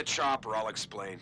the chopper, I'll explain.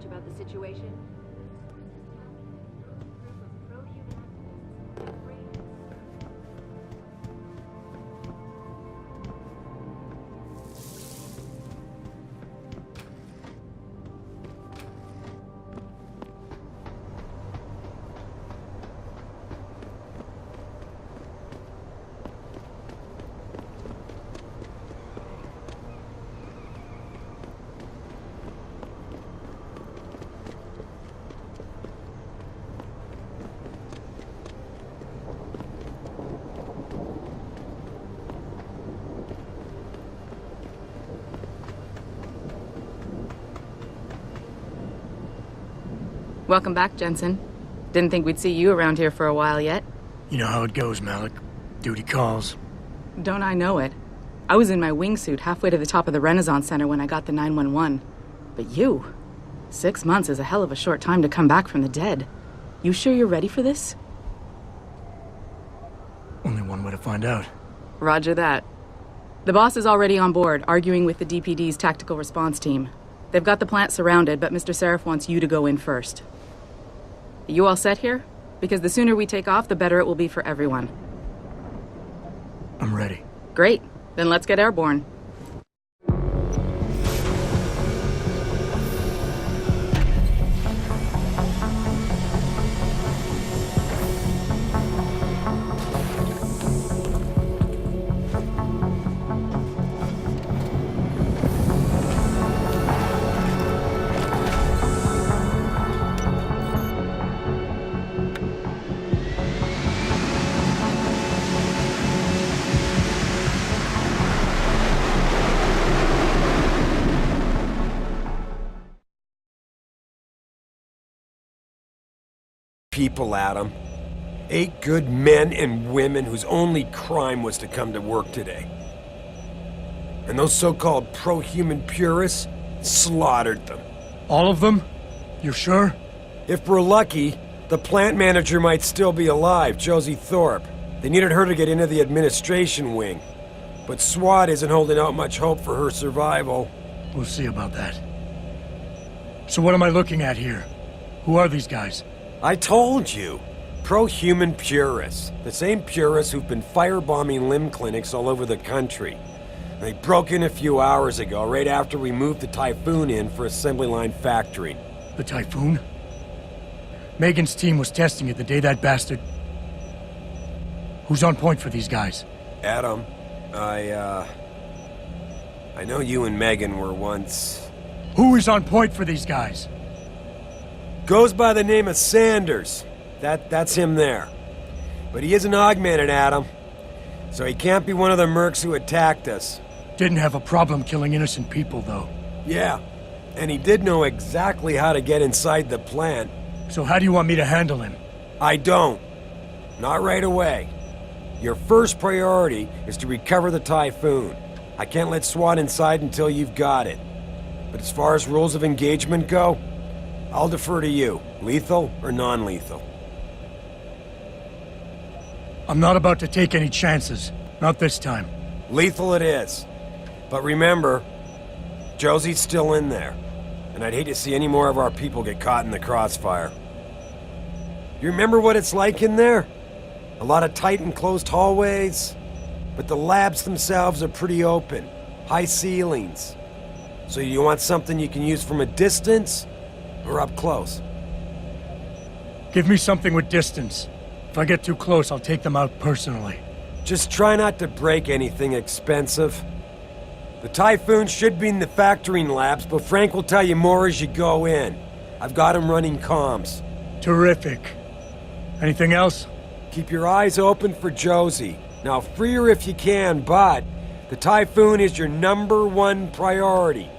About the situation. Welcome back, Jensen. Didn't think we'd see you around here for a while yet. You know how it goes, Malik. Duty calls. Don't I know it? I was in my wingsuit halfway to the top of the Renaissance Center when I got the 911. But you? 6 months is a hell of a short time to come back from the dead. You sure you're ready for this? Only one way to find out. Roger that. The boss is already on board, arguing with the DPD's tactical response team. They've got the plant surrounded, but Mr. Seraph wants you to go in first. You all set here? Because the sooner we take off, the better it will be for everyone. I'm ready. Great. Then let's get airborne. People, Adam. 8 good men and women whose only crime was to come to work today. And those so-called pro-human purists slaughtered them. All of them? You sure? If we're lucky, the plant manager might still be alive, Josie Thorpe. They needed her to get into the administration wing. But SWAT isn't holding out much hope for her survival. We'll see about that. So what am I looking at here? Who are these guys? I told you. Pro-human purists. The same purists who've been firebombing limb clinics all over the country. They broke in a few hours ago, right after we moved the Typhoon in for assembly line factory. The Typhoon? Megan's team was testing it the day that bastard... Who's on point for these guys? Adam, I know you and Megan were once... Who is on point for these guys? Goes by the name of Sanders. That's him there. But he isn't augmented, Adam. So he can't be one of the mercs who attacked us. Didn't have a problem killing innocent people, though. Yeah, and he did know exactly how to get inside the plant. So how do you want me to handle him? I don't. Not right away. Your first priority is to recover the Typhoon. I can't let SWAT inside until you've got it. But as far as rules of engagement go, I'll defer to you. Lethal or non-lethal? I'm not about to take any chances. Not this time. Lethal it is. But remember, Josie's still in there. And I'd hate to see any more of our people get caught in the crossfire. You remember what it's like in there? A lot of tight and closed hallways. But the labs themselves are pretty open. High ceilings. So you want something you can use from a distance or up close? Give me something with distance. If I get too close, I'll take them out personally. Just try not to break anything expensive. The Typhoon should be in the factoring labs, but Frank will tell you more as you go in. I've got him running comms. Terrific. Anything else? Keep your eyes open for Josie. Now, free her if you can, but the Typhoon is your #1 priority.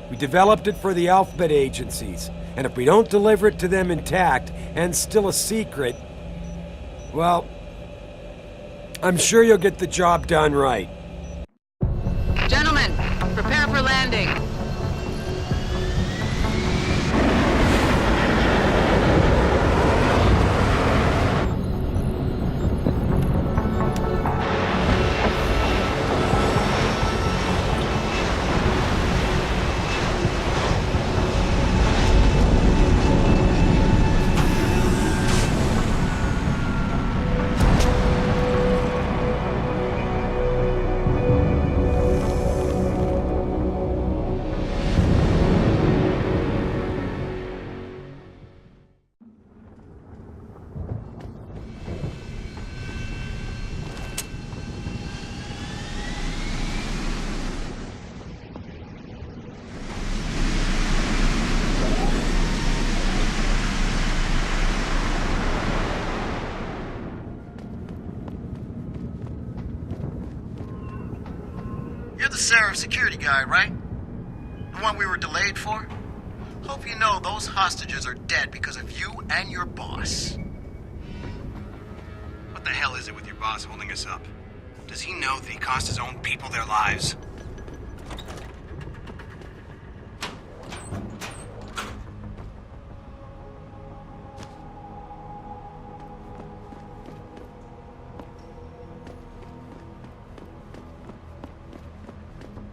We developed it for the alphabet agencies, and if we don't deliver it to them intact and still a secret, well, I'm sure you'll get the job done right. Gentlemen, prepare for landing. You're the Seraph security guy, right? The one we were delayed for? Hope you know those hostages are dead because of you and your boss. What the hell is it with your boss holding us up? Does he know that he cost his own people their lives?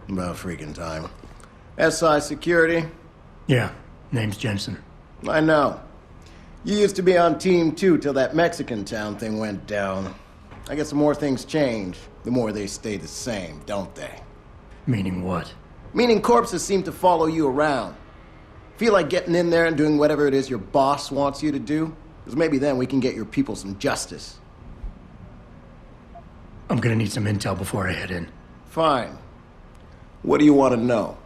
About freaking time. SI Security? Yeah, name's Jensen. I know. You used to be on Team 2 till that Mexican town thing went down. I guess the more things change, the more they stay the same, don't they? Meaning what? Meaning corpses seem to follow you around. Feel like getting in there and doing whatever it is your boss wants you to do? Because maybe then we can get your people some justice. I'm gonna need some intel before I head in. Fine. What do you want to know?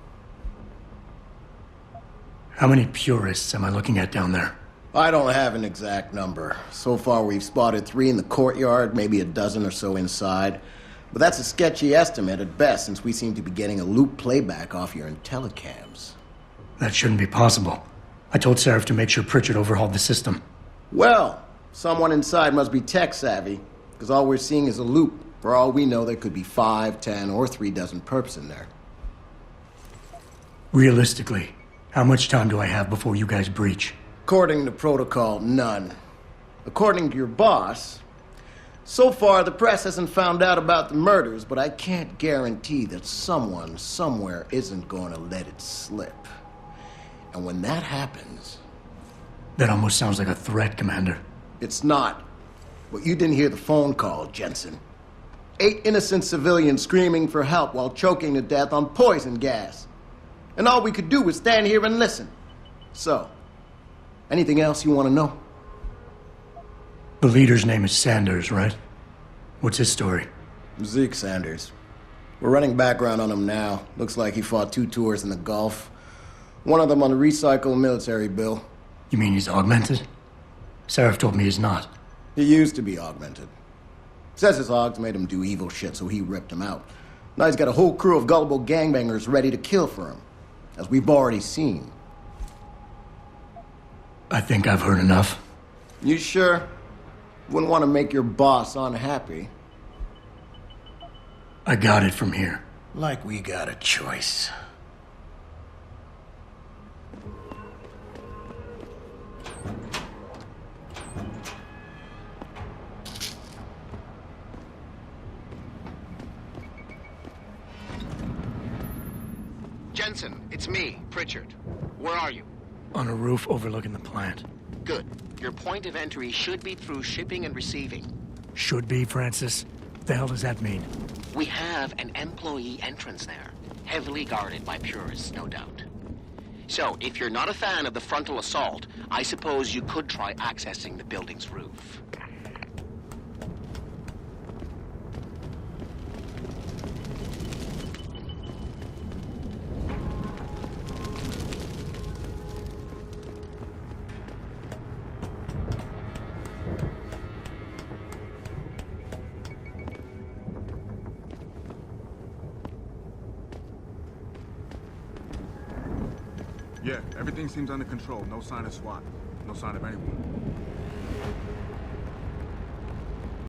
How many purists am I looking at down there? I don't have an exact number. So far we've spotted 3 in the courtyard, maybe a dozen or so inside. But that's a sketchy estimate at best, since we seem to be getting a loop playback off your intellicams. That shouldn't be possible. I told Seraph to make sure Pritchard overhauled the system. Well, someone inside must be tech savvy, because all we're seeing is a loop. For all we know, there could be 5, 10, or 3 dozen perps in there. Realistically, how much time do I have before you guys breach? According to protocol, none. According to your boss, So far, the press hasn't found out about the murders, but I can't guarantee that someone somewhere isn't going to let it slip. And when that happens... That almost sounds like a threat, Commander. It's not. But you didn't hear the phone call, Jensen. 8 innocent civilians screaming for help while choking to death on poison gas. And all we could do was stand here and listen. So, anything else you want to know? The leader's name is Sanders, right? What's his story? Zeke Sanders. We're running background on him now. Looks like he fought 2 tours in the Gulf. One of them on a recycled military bill. You mean he's augmented? Seraph told me he's not. He used to be augmented. Says his Augs made him do evil shit, so he ripped him out. Now he's got a whole crew of gullible gangbangers ready to kill for him, as we've already seen. I think I've heard enough. You sure? Wouldn't want to make your boss unhappy. I got it from here. Like we got a choice. Jensen, it's me, Pritchard. Where are you? On a roof overlooking the plant. Good. Your point of entry should be through shipping and receiving. Should be, Francis. What the hell does that mean? We have an employee entrance there, heavily guarded by purists, no doubt. So, if you're not a fan of the frontal assault, I suppose you could try accessing the building's roof. Yeah, everything seems under control. No sign of SWAT. No sign of anyone.